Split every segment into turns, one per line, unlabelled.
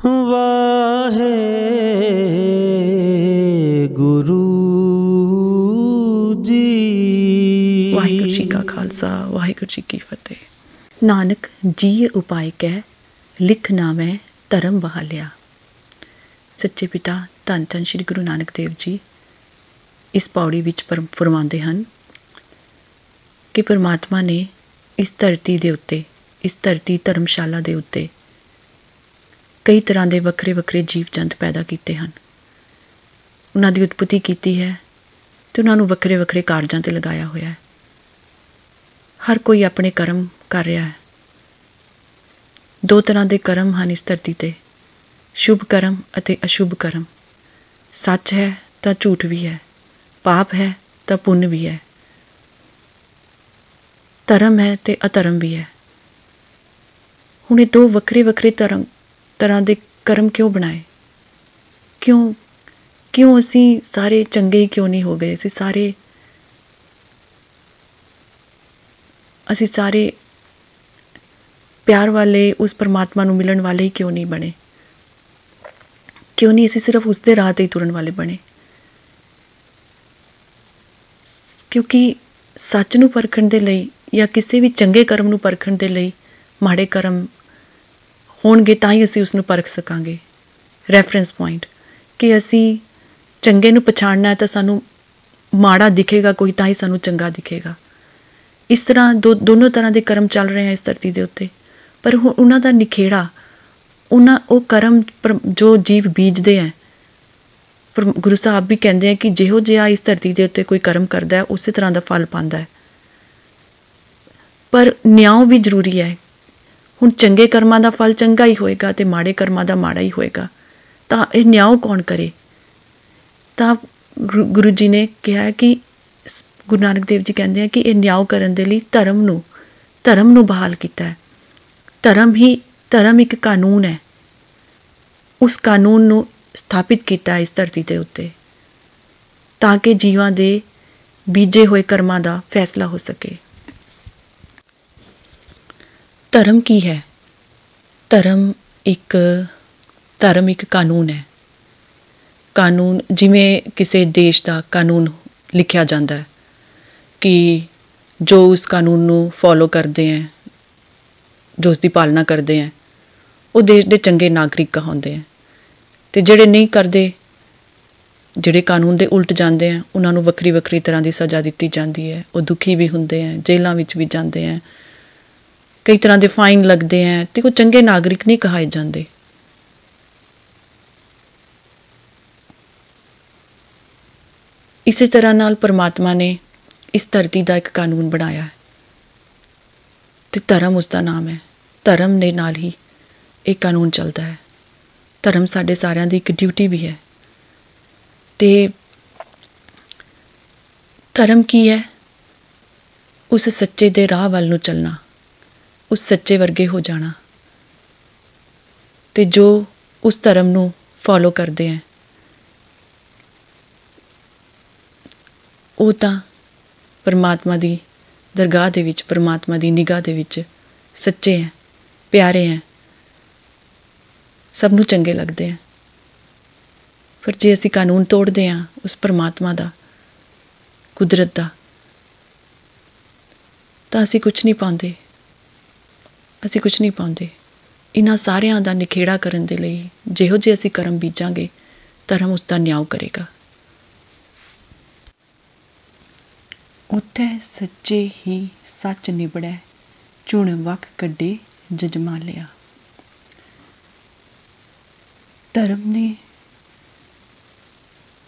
ਵਾਹਿਗੁਰੂ ਜੀ।
ਵਾਹਿਗੁਰੂ ਜੀ ਕਾ ਖਾਲਸਾ, ਵਾਹਿਗੁਰੂ ਜੀ ਕੀ ਫਤਿਹ। ਨਾਨਕ ਜੀ ਉਪਾਇ ਕਹਿ, ਲਿਖ ਨਾਮੈ ਧਰਮ ਬਹਾਲਿਆ। ਸੱਚੇ ਪਿਤਾ ਧੰਨ ਧੰਨ ਸ਼੍ਰੀ ਗੁਰੂ ਨਾਨਕ ਦੇਵ ਜੀ ਇਸ ਪੌੜੀ ਵਿੱਚ ਫਰਮਾਉਂਦੇ ਹਨ ਕਿ ਪਰਮਾਤਮਾ ਨੇ ਇਸ ਧਰਤੀ ਦੇ ਉੱਤੇ, ਇਸ ਧਰਤੀ ਧਰਮਸ਼ਾਲਾ ਦੇ ਉੱਤੇ ਕਈ ਤਰ੍ਹਾਂ ਦੇ ਵੱਖਰੇ ਵੱਖਰੇ ਜੀਵ ਜੰਤ ਪੈਦਾ ਕੀਤੇ ਹਨ। ਉਹਨਾਂ ਦੀ ਉਤਪਤੀ ਕੀਤੀ ਹੈ ਅਤੇ ਉਹਨਾਂ ਨੂੰ ਵੱਖਰੇ ਵੱਖਰੇ ਕਾਰਜਾਂ 'ਤੇ ਲਗਾਇਆ ਹੋਇਆ ਹੈ। ਹਰ ਕੋਈ ਆਪਣੇ ਕਰਮ ਕਰ ਰਿਹਾ ਹੈ। ਦੋ ਤਰ੍ਹਾਂ ਦੇ ਕਰਮ ਹਨ ਇਸ ਧਰਤੀ 'ਤੇ, ਸ਼ੁਭ ਕਰਮ ਅਤੇ ਅਸ਼ੁਭ ਕਰਮ। ਸੱਚ ਹੈ ਤਾਂ ਝੂਠ ਵੀ ਹੈ, ਪਾਪ ਹੈ ਤਾਂ ਪੁੰਨ ਵੀ ਹੈ, ਧਰਮ ਹੈ ਅਤੇ ਅਧਰਮ ਵੀ ਹੈ। ਹੁਣ ਇਹ ਦੋ ਵੱਖਰੇ ਵੱਖਰੇ ਤਰ੍ਹਾਂ ਦੇ ਕਰਮ ਕਿਉਂ ਬਣਾਏ? ਕਿਉਂ ਅਸੀਂ ਸਾਰੇ ਚੰਗੇ ਹੀ ਕਿਉਂ ਨਹੀਂ ਹੋ ਗਏ? ਅਸੀਂ ਸਾਰੇ ਪਿਆਰ ਵਾਲੇ, ਉਸ ਪਰਮਾਤਮਾ ਨੂੰ ਮਿਲਣ ਵਾਲੇ ਹੀ ਕਿਉਂ ਨਹੀਂ ਬਣੇ? ਕਿਉਂ ਨਹੀਂ ਅਸੀਂ ਸਿਰਫ ਉਸ ਦੇ ਰਾਹ 'ਤੇ ਹੀ ਤੁਰਨ ਵਾਲੇ ਬਣੇ? ਕਿਉਂਕਿ ਸੱਚ ਨੂੰ ਪਰਖਣ ਦੇ ਲਈ ਜਾਂ ਕਿਸੇ ਵੀ ਚੰਗੇ ਕਰਮ ਨੂੰ ਪਰਖਣ ਦੇ ਲਈ ਮਾੜੇ ਕਰਮ ਹੋਣਗੇ ਤਾਂ ਹੀ ਅਸੀਂ ਉਸਨੂੰ ਪਰਖ ਸਕਾਂਗੇ। ਰੈਫਰੈਂਸ ਪੁਆਇੰਟ ਕਿ ਅਸੀਂ ਚੰਗੇ ਨੂੰ ਪਛਾਣਨਾ ਹੈ ਤਾਂ ਸਾਨੂੰ ਮਾੜਾ ਦਿਖੇਗਾ ਕੋਈ, ਤਾਂ ਹੀ ਸਾਨੂੰ ਚੰਗਾ ਦਿਖੇਗਾ। ਇਸ ਤਰ੍ਹਾਂ ਦੋਨੋਂ ਤਰ੍ਹਾਂ ਦੇ ਕਰਮ ਚੱਲ ਰਹੇ ਆ ਇਸ ਧਰਤੀ ਦੇ ਉੱਤੇ, ਪਰ ਉਹਨਾਂ ਦਾ ਨਿਖੇੜਾ, ਉਹ ਕਰਮ ਜੋ ਜੀਵ ਬੀਜਦੇ ਹੈ, ਗੁਰੂ ਸਾਹਿਬ ਵੀ ਕਹਿੰਦੇ ਆ ਕਿ ਜਿਹੋ ਜਿਹਾ ਇਸ ਧਰਤੀ ਦੇ ਉੱਤੇ ਕੋਈ ਕਰਮ ਕਰਦਾ ਹੈ ਉਸੇ ਤਰ੍ਹਾਂ ਦਾ ਫਲ ਪਾਉਂਦਾ ਹੈ। ਪਰ ਨਿਆਂ ਵੀ ਜ਼ਰੂਰੀ ਹੈ। ਹੁਣ ਚੰਗੇ ਕਰਮਾਂ ਦਾ ਫਲ ਚੰਗਾ ਹੀ ਹੋਏਗਾ ਅਤੇ ਮਾੜੇ ਕਰਮਾਂ ਦਾ ਮਾੜਾ ਹੀ ਹੋਏਗਾ, ਤਾਂ ਇਹ ਨਿਆਂ ਕੌਣ ਕਰੇ? ਤਾਂ ਗੁਰੂ ਜੀ ਨੇ ਕਿਹਾ ਕਿ ਗੁਰੂ ਨਾਨਕ ਦੇਵ ਜੀ ਕਹਿੰਦੇ ਆ ਕਿ ਇਹ ਨਿਆਂ ਕਰਨ ਦੇ ਲਈ ਧਰਮ ਨੂੰ ਬਹਾਲ ਕੀਤਾ ਹੈ। ਧਰਮ ਇੱਕ ਕਾਨੂੰਨ ਹੈ। ਉਸ ਕਾਨੂੰਨ ਨੂੰ ਸਥਾਪਿਤ ਕੀਤਾ ਇਸ ਧਰਤੀ ਦੇ ਉੱਤੇ ਤਾਂ ਕਿ ਜੀਵਾਂ ਦੇ ਬੀਜੇ ਹੋਏ ਕਰਮਾਂ ਦਾ ਫੈਸਲਾ ਹੋ ਸਕੇ। ਧਰਮ ਕੀ ਹੈ? ਧਰਮ ਇੱਕ ਕਾਨੂੰਨ ਹੈ। ਕਾਨੂੰਨ ਜਿਵੇਂ ਕਿਸੇ ਦੇਸ਼ ਦਾ ਕਾਨੂੰਨ ਲਿਖਿਆ ਜਾਂਦਾ ਹੈ ਕਿ ਜੋ ਉਸ ਕਾਨੂੰਨ ਨੂੰ ਫੋਲੋ ਕਰਦੇ ਹੈ, ਜੋ ਉਸ ਦੀ ਪਾਲਣਾ ਕਰਦੇ ਹੈ, ਉਹ ਦੇਸ਼ ਦੇ ਚੰਗੇ ਨਾਗਰਿਕ ਕਹਾਉਂਦੇ ਹੈ, ਅਤੇ ਜਿਹੜੇ ਨਹੀਂ ਕਰਦੇ, ਜਿਹੜੇ ਕਾਨੂੰਨ ਦੇ ਉਲਟ ਜਾਂਦੇ ਹੈ, ਉਹਨਾਂ ਨੂੰ ਵੱਖਰੀ ਵੱਖਰੀ ਤਰ੍ਹਾਂ ਦੀ ਸਜ਼ਾ ਦਿੱਤੀ ਜਾਂਦੀ ਹੈ। ਉਹ ਦੁਖੀ ਵੀ ਹੁੰਦੇ ਹੈ, ਜੇਲ੍ਹਾਂ ਵਿੱਚ ਵੀ ਜਾਂਦੇ ਹੈ, ਕਈ ਤਰ੍ਹਾਂ ਦੇ ਫਾਈਨ ਲੱਗਦੇ ਹੈ, ਅਤੇ ਉਹ ਚੰਗੇ ਨਾਗਰਿਕ ਨਹੀਂ ਕਹਾਏ ਜਾਂਦੇ। ਇਸੇ ਤਰ੍ਹਾਂ ਨਾਲ ਪਰਮਾਤਮਾ ਨੇ ਇਸ ਧਰਤੀ ਦਾ ਇੱਕ ਕਾਨੂੰਨ ਬਣਾਇਆ ਹੈ ਅਤੇ ਧਰਮ ਉਸ ਦਾ ਨਾਮ ਹੈ। ਧਰਮ ਦੇ ਨਾਲ ਹੀ ਇਹ ਕਾਨੂੰਨ ਚੱਲਦਾ ਹੈ। ਧਰਮ ਸਾਡੇ ਸਾਰਿਆਂ ਦੀ ਇੱਕ ਡਿਊਟੀ ਵੀ ਹੈ। ਅਤੇ ਧਰਮ ਕੀ ਹੈ? ਉਸ ਸੱਚੇ ਦੇ ਰਾਹ ਵੱਲ ਨੂੰ ਚੱਲਣਾ, ਉਸ ਸੱਚੇ ਵਰਗੇ ਹੋ ਜਾਣਾ, ਅਤੇ ਜੋ ਉਸ ਧਰਮ ਨੂੰ ਫੋਲੋ ਕਰਦੇ ਹੈ ਉਹ ਤਾਂ ਪਰਮਾਤਮਾ ਦੀ ਦਰਗਾਹ ਦੇ ਵਿੱਚ, ਪਰਮਾਤਮਾ ਦੀ ਨਿਗਾਹ ਦੇ ਵਿੱਚ ਸੱਚੇ ਹੈ, ਪਿਆਰੇ ਹੈ, ਸਭ ਨੂੰ ਚੰਗੇ ਲੱਗਦੇ ਹੈ। ਪਰ ਜੇ ਅਸੀਂ ਕਾਨੂੰਨ ਤੋੜਦੇ ਹਾਂ ਉਸ ਪਰਮਾਤਮਾ ਦਾ, ਕੁਦਰਤ ਦਾ, ਤਾਂ ਅਸੀਂ ਕੁਛ ਨਹੀਂ ਪਾਉਂਦੇ। ਇਹਨਾਂ ਸਾਰਿਆਂ ਦਾ ਨਿਖੇੜਾ ਕਰਨ ਦੇ ਲਈ ਜਿਹੋ ਜਿਹੇ ਅਸੀਂ ਕਰਮ ਬੀਜਾਂਗੇ, ਧਰਮ ਉਸ ਦਾ ਨਿਆਂ ਕਰੇਗਾ। ਉੱਥੇ ਸੱਚੇ ਹੀ ਸੱਚ ਨਿਬੜੈ, ਚੁਣ ਵਖ ਕੱਢੇ ਜਜਮਾਲਿਆ। ਧਰਮ ਨੇ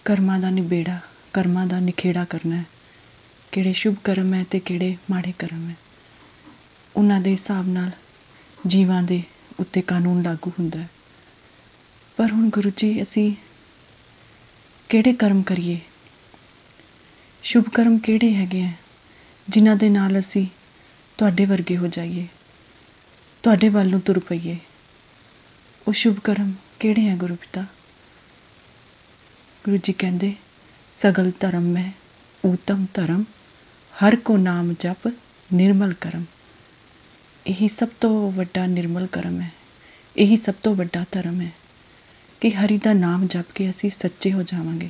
ਕਰਮਾਂ ਦਾ ਨਿਬੇੜਾ, ਕਰਮਾਂ ਦਾ ਨਿਖੇੜਾ ਕਰਨਾ ਹੈ। ਕਿਹੜੇ ਸ਼ੁਭ ਕਰਮ ਹੈ ਅਤੇ ਕਿਹੜੇ ਮਾੜੇ ਕਰਮ ਹੈ, ਉਹਨਾਂ ਦੇ ਹਿਸਾਬ ਨਾਲ ਜੀਵਾਂ ਦੇ ਉੱਤੇ ਕਾਨੂੰਨ ਲਾਗੂ ਹੁੰਦਾ ਹੈ। ਪਰ ਹੁਣ ਗੁਰੂ ਜੀ, ਅਸੀਂ ਕਿਹੜੇ ਕਰਮ ਕਰੀਏ? ਸ਼ੁਭ ਕਰਮ ਕਿਹੜੇ ਹੈਗੇ ਹੈ ਜਿਨ੍ਹਾਂ ਦੇ ਨਾਲ ਅਸੀਂ ਤੁਹਾਡੇ ਵਰਗੇ ਹੋ ਜਾਈਏ, ਤੁਹਾਡੇ ਵੱਲ ਨੂੰ ਤੁਰ ਪਈਏ? ਉਹ ਸ਼ੁਭ ਕਰਮ ਕਿਹੜੇ ਹੈ ਗੁਰੂ ਪਿਤਾ? ਗੁਰੂ ਜੀ ਕਹਿੰਦੇ, ਸਗਲ ਧਰਮ ਮੈਂ ਊਤਮ ਧਰਮ, ਹਰ ਕੋ ਨਾਮ ਜਪ ਨਿਰਮਲ ਕਰਮ। ਇਹੀ ਸਭ ਤੋਂ ਵੱਡਾ ਨਿਰਮਲ ਕਰਮ ਹੈ ਇਹੀ ਸਭ ਤੋਂ ਵੱਡਾ ਧਰਮ ਹੈ ਕਿ ਹਰੀ ਦਾ ਨਾਮ ਜਪ ਕੇ ਅਸੀਂ ਸੱਚੇ ਹੋ ਜਾਵਾਂਗੇ।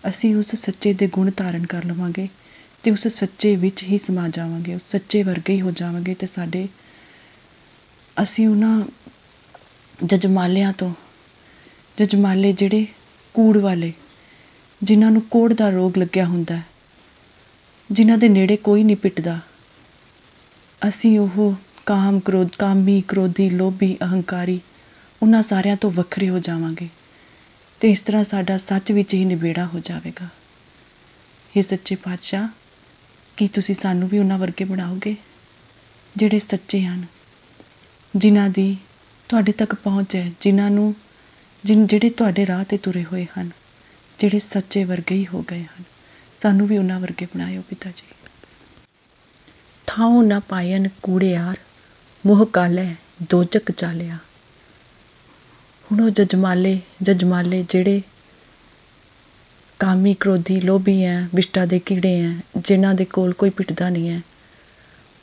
ਅਸੀਂ ਉਸ ਸੱਚੇ ਦੇ ਗੁਣ ਧਾਰਨ ਕਰ ਲਵਾਂਗੇ ਅਤੇ ਉਸ ਸੱਚੇ ਵਿੱਚ ਹੀ ਸਮਾ ਜਾਵਾਂਗੇ, ਉਸ ਸੱਚੇ ਵਰਗੇ ਹੀ ਹੋ ਜਾਵਾਂਗੇ। ਅਤੇ ਅਸੀਂ ਉਹਨਾਂ ਜਜਮਾਲਿਆਂ ਤੋਂ, ਜਜਮਾਲੇ ਜਿਹੜੇ ਕੂੜ ਵਾਲੇ, ਜਿਨ੍ਹਾਂ ਨੂੰ ਕੋਹੜ ਦਾ ਰੋਗ ਲੱਗਿਆ ਹੁੰਦਾ, ਜਿਨ੍ਹਾਂ ਦੇ ਨੇੜੇ ਕੋਈ ਨਹੀਂ ਪਿੱਟਦਾ, ਅਸੀਂ ਉਹ ਕਾਮੀ, ਕ੍ਰੋਧੀ, ਲੋਭੀ, ਅਹੰਕਾਰੀ, ਉਹਨਾਂ ਸਾਰਿਆਂ ਤੋਂ ਵੱਖਰੇ ਹੋ ਜਾਵਾਂਗੇ ਅਤੇ ਇਸ ਤਰ੍ਹਾਂ ਸਾਡਾ ਸੱਚ ਵਿੱਚ ਹੀ ਨਿਬੇੜਾ ਹੋ ਜਾਵੇਗਾ। ਹੇ ਸੱਚੇ ਪਾਤਸ਼ਾਹ, ਕੀ ਤੁਸੀਂ ਸਾਨੂੰ ਵੀ ਉਹਨਾਂ ਵਰਗੇ ਬਣਾਓਗੇ ਜਿਹੜੇ ਸੱਚੇ ਹਨ, ਜਿਨ੍ਹਾਂ ਦੀ ਤੁਹਾਡੇ ਤੱਕ ਪਹੁੰਚ ਹੈ, ਜਿਹੜੇ ਤੁਹਾਡੇ ਰਾਹ 'ਤੇ ਤੁਰੇ ਹੋਏ ਹਨ, ਜਿਹੜੇ ਸੱਚੇ ਵਰਗੇ ਹੀ ਹੋ ਗਏ ਹਨ। ਸਾਨੂੰ ਵੀ ਉਹਨਾਂ ਵਰਗੇ ਬਣਾਇਓ ਪਿਤਾ ਜੀ। ਥਾਉ ਨਾ ਪਾਇਨ ਕੂੜਿਆਰ, ਮੋਹ ਕਾਲੈ ਦੋਜਕ ਚਾਲਿਆ। ਹੁਣ ਉਹ ਜਜਮਾਲੇ ਜਿਹੜੇ ਕਾਮੀ, ਕ੍ਰੋਧੀ, ਲੋਭੀ ਹੈ, ਵਿਸ਼ਟਾ ਦੇ ਕੀੜੇ ਹੈ, ਜਿਨ੍ਹਾਂ ਦੇ ਕੋਲ ਕੋਈ ਪਿੱਟਦਾ ਨਹੀਂ ਹੈ,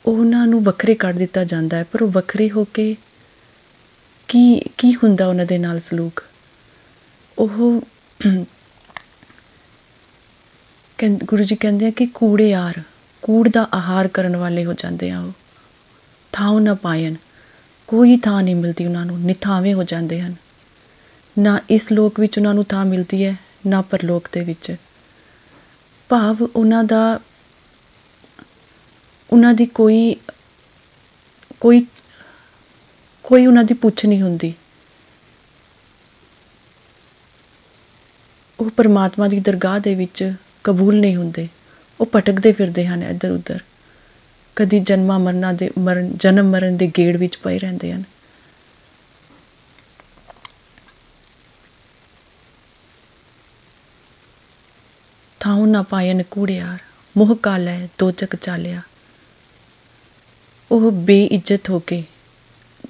ਉਹਨਾਂ ਨੂੰ ਵੱਖਰੇ ਕਰ ਦਿੱਤਾ ਜਾਂਦਾ ਹੈ। ਪਰ ਉਹ ਵੱਖਰੇ ਹੋ ਕੇ ਕੀ ਹੁੰਦਾ ਉਹਨਾਂ ਦੇ ਨਾਲ ਸਲੂਕ? ਉਹ ਗੁਰੂ ਜੀ ਕਹਿੰਦੇ ਆ ਕਿ ਕੂੜਿਆਰ, ਕੂੜ ਦਾ ਆਹਾਰ ਕਰਨ ਵਾਲੇ ਹੋ ਜਾਂਦੇ ਆ। ਉਹ ਥਾਉ ਨਾ ਪਾਇਨ, ਕੋਈ ਥਾਂ ਨਹੀਂ ਮਿਲਦੀ ਉਹਨਾਂ ਨੂੰ, ਨਿਥਾਵੇਂ ਹੋ ਜਾਂਦੇ ਹਨ। ਨਾ ਇਸ ਲੋਕ ਵਿੱਚ ਉਹਨਾਂ ਨੂੰ ਥਾਂ ਮਿਲਦੀ ਹੈ, ਨਾ ਪਰਲੋਕ ਦੇ ਵਿੱਚ। ਭਾਵ ਉਹਨਾਂ ਦੀ ਕੋਈ ਉਹਨਾਂ ਦੀ ਪੁੱਛ ਨਹੀਂ ਹੁੰਦੀ। ਉਹ ਪਰਮਾਤਮਾ ਦੀ ਦਰਗਾਹ ਦੇ ਵਿੱਚ ਕਬੂਲ ਨਹੀਂ ਹੁੰਦੇ। ਉਹ ਭਟਕਦੇ ਫਿਰਦੇ ਹਨ ਇੱਧਰ ਉੱਧਰ, ਕਦੀ ਜਨਮ ਮਰਨ ਦੇ ਗੇੜ ਵਿੱਚ ਪਏ ਰਹਿੰਦੇ ਹਨ। ਥਾਉ ਨਾ ਪਾਇਨ ਕੂੜਿਆਰ, ਮੋਹ ਕਾਲੈ ਦੋਜਕ ਚਾਲਿਆ। ਉਹ ਬੇਇੱਜ਼ਤ ਹੋ ਕੇ,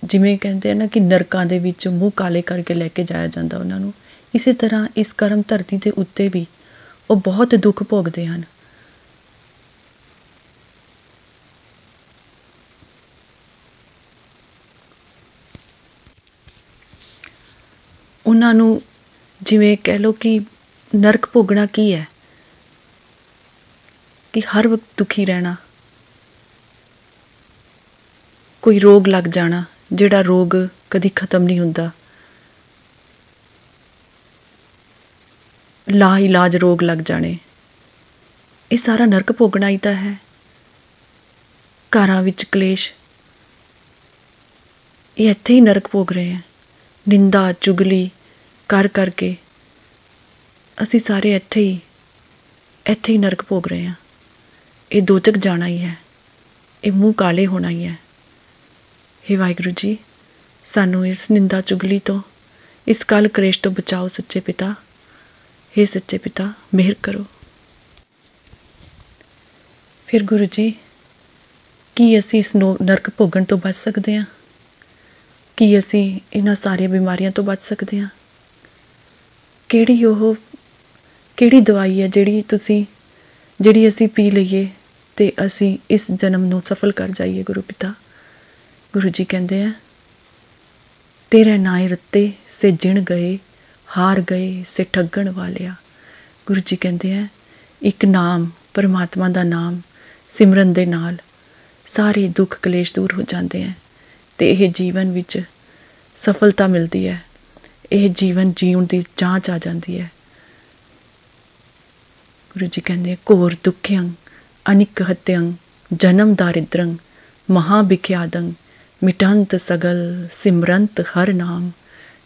ਜਿਵੇਂ ਕਹਿੰਦੇ ਆ ਨਾ ਕਿ ਨਰਕਾਂ ਦੇ ਵਿੱਚ ਮੂੰਹ ਕਾਲੇ ਕਰਕੇ ਲੈ ਕੇ ਜਾਇਆ ਜਾਂਦਾ ਉਹਨਾਂ ਨੂੰ, ਇਸੇ ਤਰ੍ਹਾਂ ਇਸ ਕਰਮ ਧਰਤੀ ਦੇ ਉੱਤੇ ਵੀ ਉਹ ਬਹੁਤ ਦੁੱਖ ਭੋਗਦੇ ਹਨ। ਉਹਨਾਂ ਨੂੰ ਜਿਵੇਂ ਕਹਿ ਲਓ ਕਿ ਨਰਕ ਭੋਗਣਾ ਕੀ ਹੈ, ਕਿ ਹਰ ਵਕਤ ਦੁਖੀ ਰਹਿਣਾ, ਕੋਈ ਰੋਗ ਲੱਗ ਜਾਣਾ, ਜਿਹੜਾ ਰੋਗ ਕਦੀ ਖਤਮ ਨਹੀਂ ਹੁੰਦਾ, ਲਾ ਇਲਾਜ ਰੋਗ ਲੱਗ ਜਾਣੇ, ਇਹ ਸਾਰਾ ਨਰਕ ਭੋਗਣਾ ਹੀ ਤਾਂ ਹੈ। ਘਰਾਂ ਵਿੱਚ ਕਲੇਸ਼, ਇਹ ਇੱਥੇ ਹੀ ਨਰਕ ਭੋਗ ਰਹੇ ਹੈ। ਨਿੰਦਾ ਚੁਗਲੀ ਕਰ ਕਰਕੇ ਅਸੀਂ ਸਾਰੇ ਇੱਥੇ ਹੀ ਨਰਕ ਭੋਗ ਰਹੇ ਹਾਂ। ਇਹ ਦੋਜਕ ਜਾਣਾ ਹੀ ਹੈ, ਇਹ ਮੂੰਹ ਕਾਲੇ ਹੋਣਾ ਹੀ ਹੈ। ਹੇ ਵਾਹਿਗੁਰੂ ਜੀ, ਸਾਨੂੰ ਇਸ ਨਿੰਦਾ ਚੁਗਲੀ ਤੋਂ, ਇਸ ਕਲ ਕਲੇਸ਼ ਤੋਂ ਬਚਾਓ ਸੱਚੇ ਪਿਤਾ। ਹੇ ਸੱਚੇ ਪਿਤਾ, ਮਿਹਰ ਕਰੋ। ਫਿਰ ਗੁਰੂ ਜੀ, ਕੀ ਅਸੀਂ ਇਸ ਨਰਕ ਭੋਗਣ ਤੋਂ ਬਚ ਸਕਦੇ ਹਾਂ? ਕੀ ਅਸੀਂ ਇਹਨਾਂ ਸਾਰੀਆਂ ਬਿਮਾਰੀਆਂ ਤੋਂ ਬਚ ਸਕਦੇ ਹਾਂ? ਕਿਹੜੀ ਦਵਾਈ ਹੈ ਜਿਹੜੀ ਅਸੀਂ ਪੀ ਲਈਏ ਅਤੇ ਅਸੀਂ ਇਸ ਜਨਮ ਨੂੰ ਸਫਲ ਕਰ ਜਾਈਏ ਗੁਰੂ ਪਿਤਾ? ਗੁਰੂ ਜੀ ਕਹਿੰਦੇ ਆ, ਤੇਰੇ ਨਾਏ ਰੱਤੇ ਸੇ ਜਿਣ ਗਏ, ਹਾਰ ਗਏ ਸੇ ਠੱਗਣ ਵਾਲਿਆ। ਗੁਰੂ ਜੀ ਕਹਿੰਦੇ ਆ, ਇੱਕ ਨਾਮ, ਪਰਮਾਤਮਾ ਦਾ ਨਾਮ ਸਿਮਰਨ ਦੇ ਨਾਲ ਸਾਰੇ ਦੁੱਖ ਕਲੇਸ਼ ਦੂਰ ਹੋ ਜਾਂਦੇ ਹੈ ਅਤੇ ਇਹ ਜੀਵਨ ਵਿੱਚ ਸਫਲਤਾ ਮਿਲਦੀ ਹੈ। ਇਹ ਜੀਵਨ ਜੀਉਣ ਦੀ ਜਾਂਚ ਆ ਜਾਂਦੀ ਹੈ। ਗੁਰੂ ਜੀ ਕਹਿੰਦੇ, ਘੋਰ ਦੁੱਖਿਅੰ ਅਨਿਕ ਹਤਿਅੰ ਜਨਮ ਦਾਰਿਦ੍ਰੰ ਮਹਾਭਿਖਿਆਦੰ ਮਿਟੰਤ ਸਗਲ ਸਿਮਰੰਤ ਹਰ ਨਾਮ,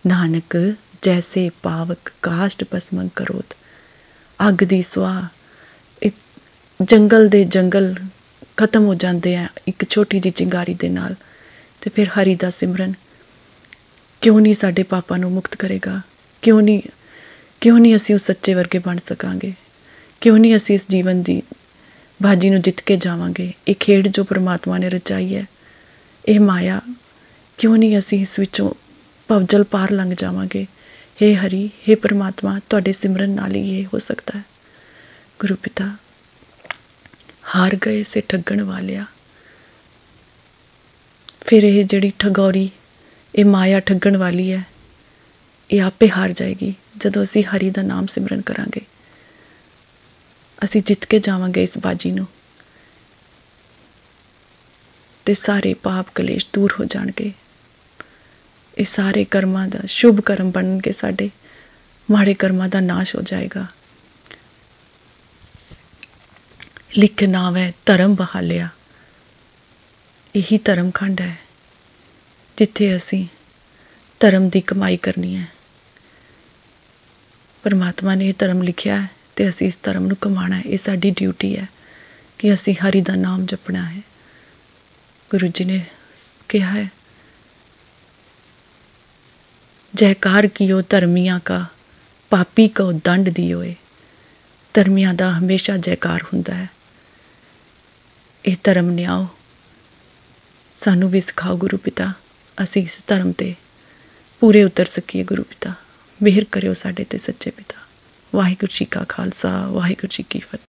ਨਾਨਕ ਜੈਸੇ ਪਾਵਕ ਕਾਸ਼ਟ ਭਸਮੰ ਕਰੋਤ। ਅੱਗ ਦੀ ਸੁਆਹ, ਜੰਗਲ ਦੇ ਜੰਗਲ ਖਤਮ ਹੋ ਜਾਂਦੇ ਆ ਇੱਕ ਛੋਟੀ ਜਿਹੀ ਚਿੰਗਾਰੀ ਦੇ ਨਾਲ। ਅਤੇ ਫਿਰ ਹਰੀ ਦਾ ਸਿਮਰਨ ਕਿਉਂ ਨਹੀਂ ਸਾਡੇ ਪਾਪਾਂ ਨੂੰ ਮੁਕਤ ਕਰੇਗਾ? ਕਿਉਂ ਨਹੀਂ ਅਸੀਂ ਉਸ ਸੱਚੇ ਵਰਗੇ ਬਣ ਸਕਾਂਗੇ? ਕਿਉਂ ਨਹੀਂ ਅਸੀਂ ਇਸ ਜੀਵਨ ਦੀ ਬਾਜੀ ਨੂੰ ਜਿੱਤ ਕੇ ਜਾਵਾਂਗੇ? ਇਹ ਖੇਡ ਜੋ ਪਰਮਾਤਮਾ ਨੇ ਰਚਾਈ ਹੈ, ਇਹ ਮਾਇਆ, ਕਿਉਂ ਨਹੀਂ ਅਸੀਂ ਇਸ ਵਿੱਚੋਂ ਭਵਜਲ ਪਾਰ ਲੰਘ ਜਾਵਾਂਗੇ? ਹੇ ਹਰੀ, ਹੇ ਪਰਮਾਤਮਾ, ਤੁਹਾਡੇ ਸਿਮਰਨ ਨਾਲ ਹੀ ਇਹ ਹੋ ਸਕਦਾ ਹੈ। ਗੁਰੂ ਪਿਤਾ, ਹਾਰ ਗਏ ਸੇ ਠੱਗਣ ਵਾਲਿਆ। ਫਿਰ ਇਹ ਜਿਹੜੀ ਠਗੌਰੀ, ਇਹ ਮਾਇਆ ਠੱਗਣ ਵਾਲੀ ਹੈ, ਇਹ ਆਪੇ ਹਾਰ ਜਾਏਗੀ ਜਦੋਂ ਅਸੀਂ ਹਰੀ ਦਾ ਨਾਮ ਸਿਮਰਨ ਕਰਾਂਗੇ। ਅਸੀਂ ਜਿੱਤ ਕੇ ਜਾਵਾਂਗੇ ਇਸ ਬਾਜੀ ਨੂੰ ਤੇ ਸਾਰੇ ਪਾਪ ਕਲੇਸ਼ ਦੂਰ ਹੋ ਜਾਣਗੇ। ਇਹ ਸਾਰੇ ਕਰਮਾਂ ਦਾ ਸ਼ੁਭ ਕਰਮ ਬਣਨਗੇ, ਸਾਡੇ ਮਾੜੇ ਕਰਮਾਂ ਦਾ ਨਾਸ਼ ਹੋ ਜਾਏਗਾ। ਲਿਖ ਨਾਵੈ ਧਰਮ ਬਹਾਲਿਆ, ਇਹੀ ਧਰਮ ਖੰਡ ਹੈ ਜਿੱਥੇ ਅਸੀਂ ਧਰਮ ਦੀ ਕਮਾਈ ਕਰਨੀ ਹੈ। ਪਰਮਾਤਮਾ ਨੇ ਇਹ ਧਰਮ ਲਿਖਿਆ ਹੈ ਤੇ ਅਸੀਂ ਇਸ ਧਰਮ ਨੂੰ ਕਮਾਉਣਾ ਹੈ। ਇਹ ਸਾਡੀ ਡਿਊਟੀ ਹੈ ਕਿ ਅਸੀਂ ਹਰੀ ਦਾ ਨਾਮ ਜਪਣਾ ਹੈ। ਗੁਰੂ ਜੀ ਨੇ ਕਿਹਾ ਹੈ, ਜੈਕਾਰ ਕੀਓ ਧਰਮੀਆਂ ਕਾ, ਪਾਪੀ ਕੋ ਦੰਡ ਦਿਓਏ। ਧਰਮੀਆਂ ਦਾ ਹਮੇਸ਼ਾ ਜੈਕਾਰ ਹੁੰਦਾ ਹੈ। ਇਹ ਧਰਮ ਨਿਆਓ ਸਾਨੂੰ ਵੀ ਸਿਖਾਓ ਗੁਰੂ ਪਿਤਾ, ਅਸੀਂ ਇਸ ਧਰਮ 'ਤੇ ਪੂਰੇ ਉਤਰ ਸਕੀਏ। ਗੁਰੂ ਪਿਤਾ ਮਿਹਰ ਕਰਿਓ ਸਾਡੇ 'ਤੇ ਸੱਚੇ ਪਿਤਾ। ਵਾਹਿਗੁਰੂ ਜੀ ਕਾ ਖਾਲਸਾ, ਵਾਹਿਗੁਰੂ ਜੀ ਕੀ ਫਤਿਹ।